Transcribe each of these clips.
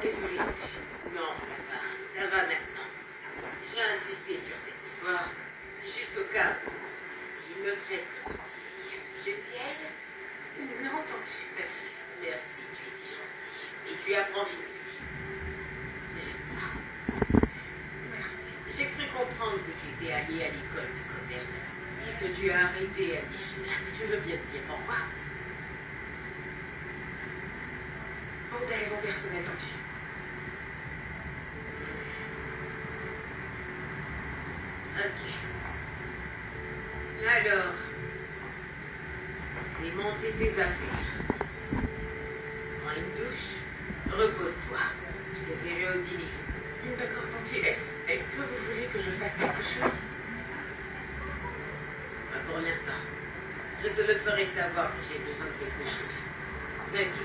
désolée. Non, ça va maintenant. J'ai insisté sur cette histoire, juste au cas où il me traite comme une vieille. Non, tante. Merci, tu es si gentille. Et tu apprends vite aussi. J'aime ça. Merci. J'ai cru comprendre que tu étais allée à l'école de commerce et que tu as arrêté à Michigan. Tu veux bien te dire pourquoi? Pour des raisons personnelles, tante. Ok. Alors, fais monter tes affaires. Prends une douche. Repose-toi. Je te verrai au dîner. D'accord, tante. Est-ce que vous voulez que je fasse quelque chose? Pas pour l'instant. Je te le ferai savoir si j'ai besoin de quelque chose. Ok.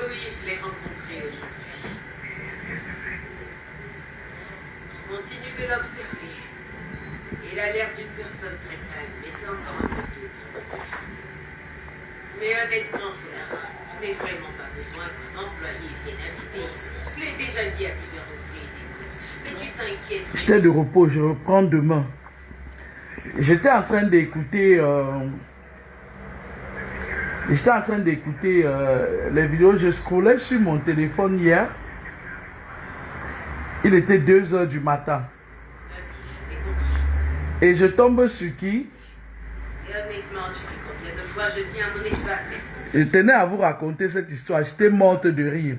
Oui, je l'ai rencontré aujourd'hui. Je continue de l'observer. Il a l'air d'une personne très calme, mais c'est encore un peu tôt pour me dire. Mais honnêtement, Fulara, je n'ai vraiment pas besoin qu'un employé vienne habiter ici. Je te l'ai déjà dit à plusieurs reprises, écoute. Mais tu t'inquiètes. J'étais de repos, je reprends demain. J'étais en train d'écouter les vidéos. Je scrollais sur mon téléphone hier. Il était 2 heures du matin. Et je tombe sur qui? Et honnêtement, tu sais combien de fois je tiens à mon espace personnel. Je tenais à vous raconter cette histoire. J'étais morte de rire.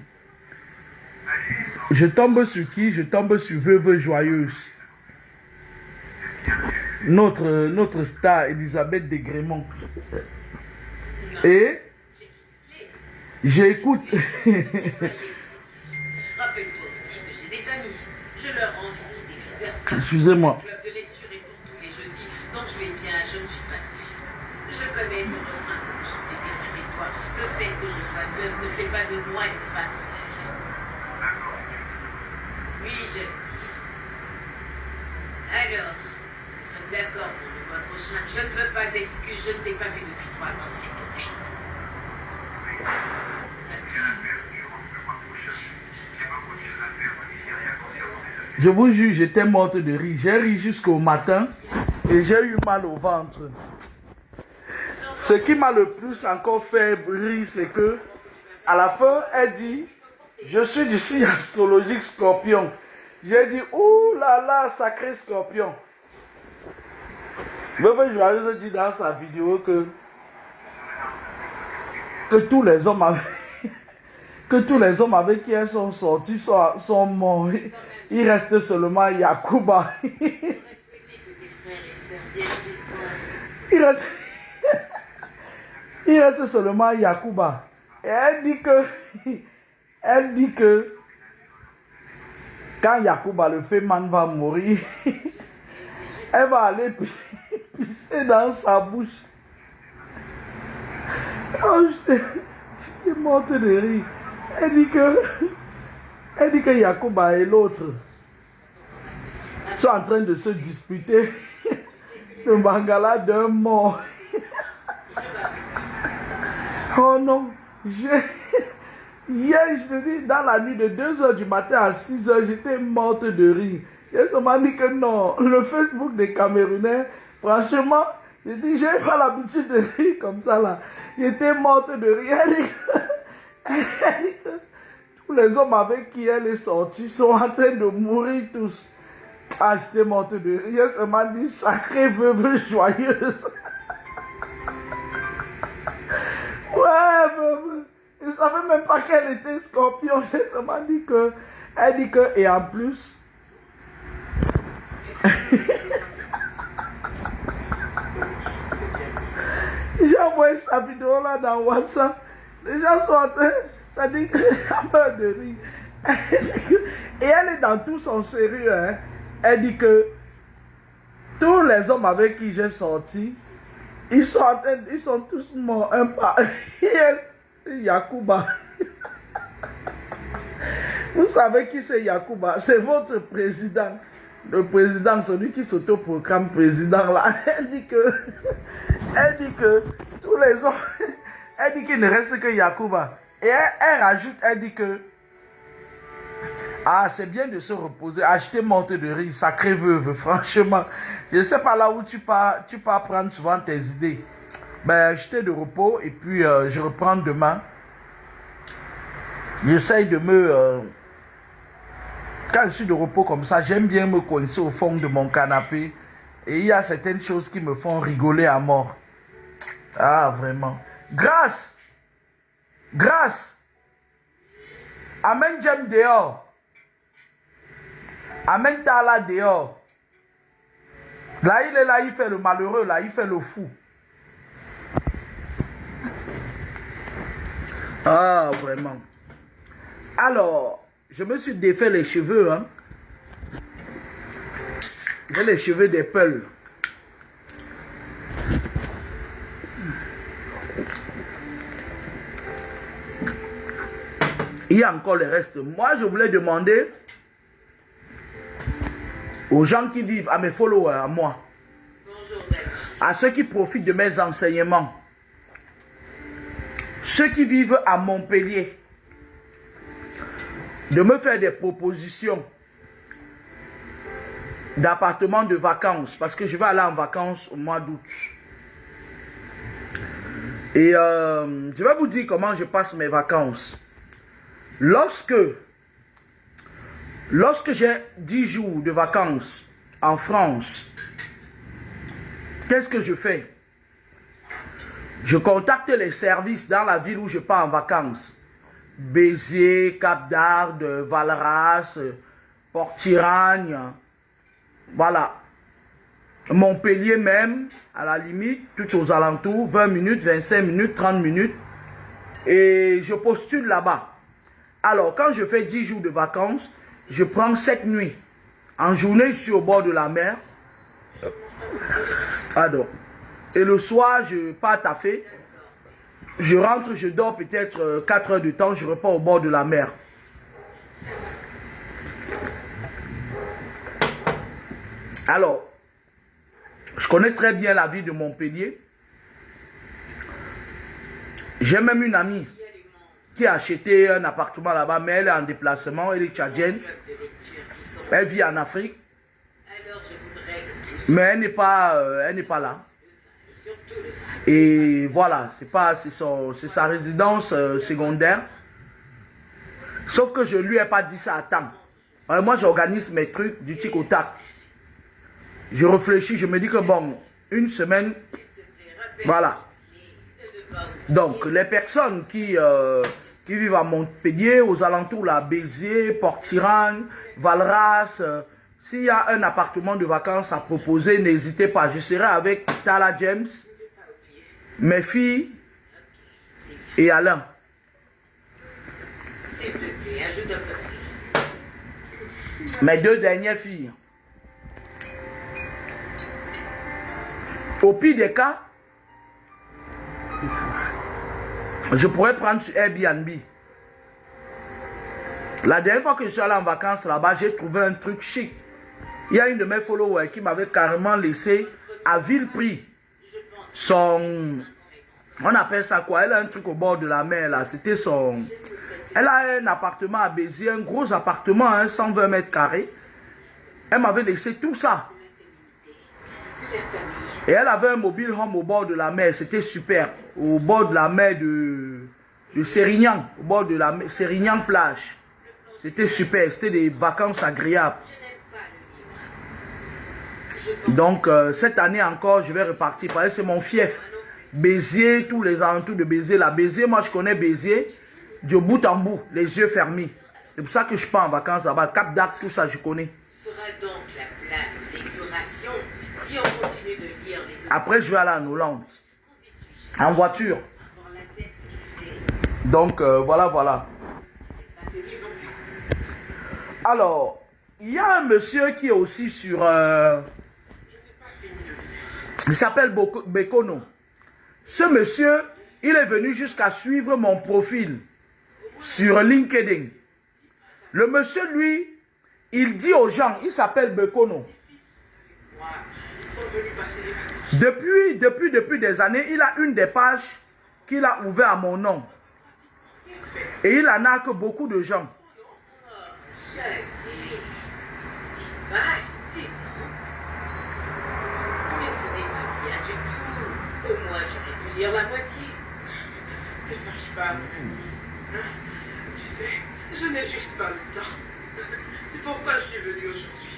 Je tombe sur qui? Je tombe sur Veuve Joyeuse. Notre star, Elisabeth Desgrémont. Et j'écoute. Rappelle-toi aussi que j'ai des amis. Je leur rends visite et vice-versa. Excusez-moi. Le club de lecture est pour tous les jeudis, donc je vais bien, je ne suis pas seule. Je connais ce refrain que vous chantez des frères et toi. Le fait que je sois veuve ne fait pas de moi une femme seule. Oui, je le dis. Alors, nous sommes d'accord pour le mois prochain. Je ne veux pas d'excuses, je ne t'ai pas vu depuis 3 ans, s'il te plaît. Je vous jure, j'étais morte de rire. J'ai ri jusqu'au matin et j'ai eu mal au ventre. Ce qui m'a le plus encore fait rire, c'est que à la fin, elle dit, je suis du signe astrologique Scorpion. J'ai dit, ouh là là, sacré Scorpion. Veuve Joyeuse dit dans sa vidéo que tous les hommes avec qui elles sont sorties sont morts. Il reste seulement Yacouba. Il reste seulement Yacouba. Et elle dit que quand Yacouba, le féman, va mourir, elle va aller pisser dans sa bouche. Oh, j'étais morte de rire. Elle dit que Yacouba et l'autre sont en train de se disputer le Bangala d'un mort. Oh non, hier, je te dis, dans la nuit de 2 heures du matin à 6 heures, j'étais morte de rire. J'ai seulement dit que non, le Facebook des Camerounais, franchement, j'ai dit, j'ai pas l'habitude de rire comme ça là. J'étais morte de rire. Elle dit que tous les hommes avec qui elle est sortie sont en train de mourir tous. Ah, j'étais morte de rire. J'ai seulement dit, sacrée veuve joyeuse. Ouais, veuve. Je ne savais même pas qu'elle était Scorpion. J'ai seulement dit que, elle dit que, et en plus, j'ai envoyé sa vidéo là dans WhatsApp. Les gens sont en train, Ça dit qu'elle meurt de rire. Et elle est dans tout son sérieux. Hein. Elle dit que tous les hommes avec qui j'ai sorti, ils sont tous morts. Un par Yacouba. Vous savez qui c'est Yacouba? C'est votre président. Le président, celui qui s'autoproclame président là. Elle dit que tous les hommes, elle dit qu'il ne reste que Yacouba. Et elle rajoute, elle dit que ah, c'est bien de se reposer, acheter monte de riz, sacré veuve, franchement. Je ne sais pas là où tu pars prendre souvent tes idées. Ben, acheter de repos et puis je reprends demain. J'essaye de me... quand je suis de repos comme ça, j'aime bien me coincer au fond de mon canapé. Et il y a certaines choses qui me font rigoler à mort. Ah, vraiment. Grâce. Amène Jem dehors. Amène Tala dehors. Là, il est là, il fait le malheureux, là, il fait le fou. Ah, vraiment. Alors, je me suis défait les cheveux, hein. J'ai les cheveux des peuls. Il y a encore le reste. Moi, je voulais demander aux gens qui vivent, à mes followers, à moi, à ceux qui profitent de mes enseignements, ceux qui vivent à Montpellier, de me faire des propositions d'appartements de vacances, parce que je vais aller en vacances au mois d'août. Et je vais vous dire comment je passe mes vacances. Lorsque j'ai 10 jours de vacances en France, qu'est-ce que je fais? Je contacte les services dans la ville où je pars en vacances. Béziers, Cap-d'Agde, Valras, Port-Tiragne, voilà. Montpellier même, à la limite, tout aux alentours, 20 minutes, 25 minutes, 30 minutes. Et je postule là-bas. Alors, quand je fais 10 jours de vacances, je prends 7 nuits. En journée, je suis au bord de la mer. Pardon. Et le soir, je pars taffer. Je rentre, je dors peut-être 4 heures de temps, je repars au bord de la mer. Alors, je connais très bien la vie de Montpellier. J'ai même une amie qui a acheté un appartement là-bas, mais elle est en déplacement, elle est tchadienne. Elle vit en Afrique. Mais elle n'est pas là. Et voilà, c'est sa résidence secondaire. Sauf que je ne lui ai pas dit ça à temps. Alors moi, j'organise mes trucs du tic au tac. Je réfléchis, je me dis que bon, une semaine, voilà. Donc, les personnes qui vivent à Montpellier, aux alentours, là, Béziers, Port-Tiragne, Valras, s'il y a un appartement de vacances à proposer, n'hésitez pas. Je serai avec Tala James, mes filles et Alain. Mes 2 dernières filles. Au pire des cas, je pourrais prendre sur Airbnb. La dernière fois que je suis allé en vacances là-bas, j'ai trouvé un truc chic. Il y a une de mes followers qui m'avait carrément laissé à vil prix son... On appelle ça quoi? Elle a un truc au bord de la mer là. C'était son... Elle a un appartement à Béziers, un gros appartement, hein, 120 mètres carrés. Elle m'avait laissé tout ça. Et elle avait un mobile home au bord de la mer. C'était super. Au bord de la mer de Sérignan. Au bord de la mer, Sérignan plage. C'était super. C'était des vacances agréables. Donc, cette année encore, je vais repartir. Parce que c'est mon fief. Béziers, tous les alentours de Béziers. La Béziers, moi, je connais Béziers de bout en bout, les yeux fermés. C'est pour ça que je pars en vacances là-bas. Cap-d'Agde, tout ça, je connais. Sera donc la place d'exploration si on continue de lire les... Après, je vais aller en Hollande. En voiture. Donc, voilà. Alors, il y a un monsieur qui est aussi sur... il s'appelle Bekono. Ce monsieur, il est venu jusqu'à suivre mon profil sur LinkedIn. Le monsieur, lui, il dit aux gens, il s'appelle Bekono. Depuis des années, il a une des pages qu'il a ouvert à mon nom. Et il en a que beaucoup de gens. Au moins, j'aurais pu lire la moitié. Ne te fâche pas, mon ami. Hein? Tu sais, je n'ai juste pas le temps. C'est pourquoi je suis venu aujourd'hui.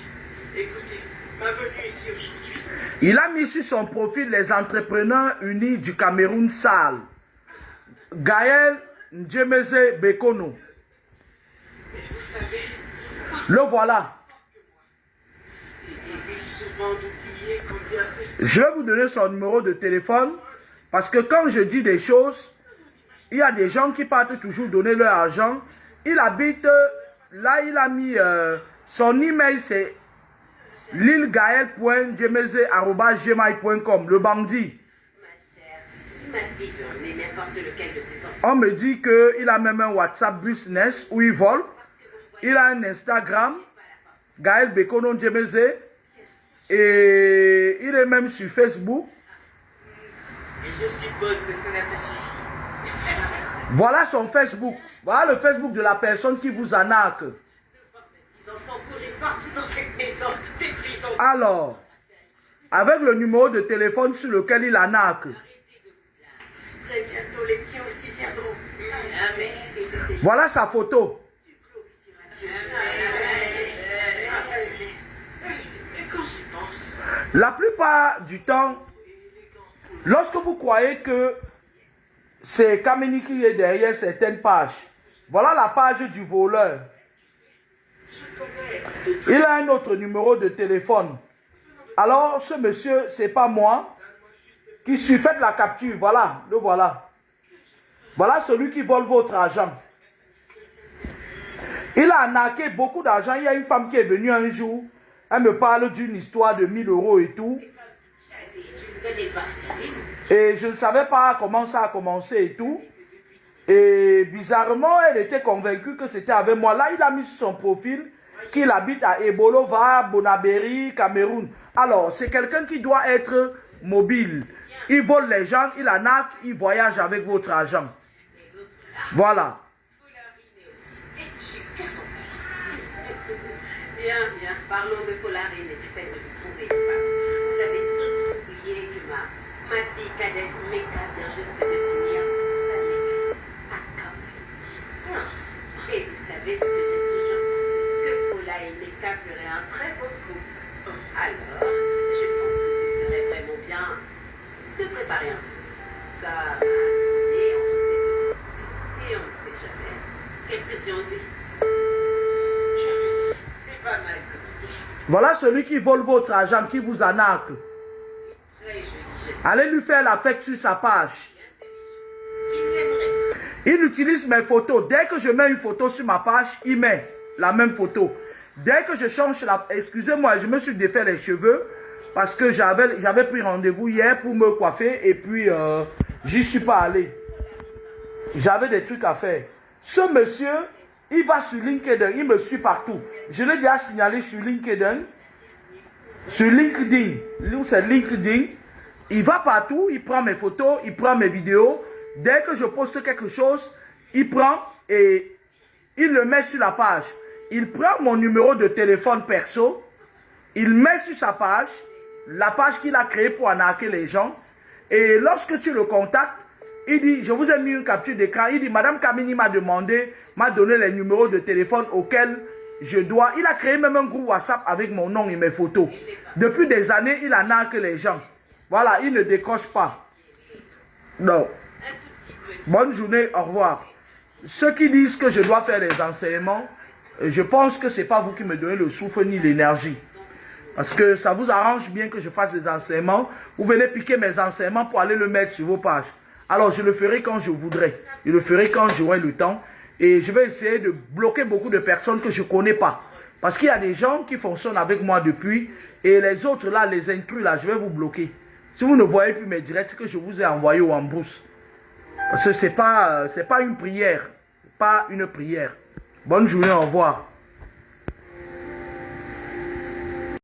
Écoutez, ma venue ici aujourd'hui. Il a mis sur son profil les entrepreneurs unis du Cameroun SAL. Gaël Ndjemeze Bekono. Mais vous savez... Le voilà. Il est souvent d'oublier combien c'est... Je vais vous donner son numéro de téléphone parce que quand je dis des choses, il y a des gens qui partent toujours donner leur argent. Il habite, là il a mis son email, c'est lilgael.djemeze@gmail.com, le bandit. Ma chère, si ma fille veut emmener n'importe lequel de ses enfants... On me dit qu'il a même un WhatsApp business où il vole. Il a un Instagram, Gaël Bekono Djemeze. Et il est même sur Facebook. Et je suppose que cela te suffit. Voilà son Facebook. Voilà le Facebook de la personne qui vous arnaque. Les enfants couraient partout dans cette maison, détruisant... Alors, avec le numéro de téléphone sur lequel il arnaque. Très bientôt, les tiens aussi viendront. Amen. Voilà sa photo. Et quand j'y pense... La plupart du temps, lorsque vous croyez que c'est Kameni qui est derrière certaines pages, voilà la page du voleur. Il a un autre numéro de téléphone. Alors, ce monsieur, c'est pas moi qui suis fait la capture. Voilà, le voilà. Voilà celui qui vole votre argent. Il a arnaqué beaucoup d'argent. Il y a une femme qui est venue un jour. Elle me parle d'une histoire de 1000 € et tout. Et je ne savais pas comment ça a commencé et tout. Et bizarrement, elle était convaincue que c'était avec moi. Là, il a mis sur son profil qu'il habite à Ebolova, Bonaberi, Cameroun. Alors, c'est quelqu'un qui doit être mobile. Il vole les gens, il arnaque, il voyage avec votre argent. Voilà. Bien, parlons de Folarine et du fait de lui trouver une femme. Vous avez tout oublié que ma fille cadette Meka vient juste de finir sa maîtrise à Cambridge. Et vous savez ce que j'ai toujours pensé, que Fola et Meka feraient un très beau couple. Alors, je pense que ce serait vraiment bien de préparer un truc. Comme un dîner entre ces deux. Et on ne sait jamais. Qu'est-ce que tu en dis? Pas mal comme idée. Voilà celui qui vole votre argent, qui vous arnaque. Allez lui faire la fête sur sa page. Il utilise mes photos. Dès que je mets une photo sur ma page, il met la même photo. Dès que je change la... Excusez-moi, je me suis défait les cheveux parce que j'avais pris rendez-vous hier pour me coiffer et puis j'y suis pas allé. J'avais des trucs à faire. Ce monsieur... il va sur LinkedIn, il me suit partout. Je l'ai déjà signalé sur LinkedIn. Sur LinkedIn. C'est LinkedIn. Il va partout, il prend mes photos, il prend mes vidéos. Dès que je poste quelque chose, il prend et il le met sur la page. Il prend mon numéro de téléphone perso, il met sur sa page, la page qu'il a créée pour arnaquer les gens. Et lorsque tu le contactes, il dit, je vous ai mis une capture d'écran. Il dit, Madame Kamini m'a donné les numéros de téléphone auxquels je dois. Il a créé même un groupe WhatsApp avec mon nom et mes photos. Depuis des années, il arnaque les gens. Voilà, il ne décroche pas. Non. Bonne journée, au revoir. Ceux qui disent que je dois faire les enseignements, je pense que ce n'est pas vous qui me donnez le souffle ni l'énergie. Parce que ça vous arrange bien que je fasse des enseignements. Vous venez piquer mes enseignements pour aller le mettre sur vos pages. Alors, je le ferai quand je voudrais. Je le ferai quand j'aurai le temps. Et je vais essayer de bloquer beaucoup de personnes que je ne connais pas. Parce qu'il y a des gens qui fonctionnent avec moi depuis. Et les autres là, les intrus là, je vais vous bloquer. Si vous ne voyez plus mes directs que je vous ai envoyés en brousse. Parce que ce n'est pas une prière. Ce n'est pas une prière. Bonne journée, au revoir.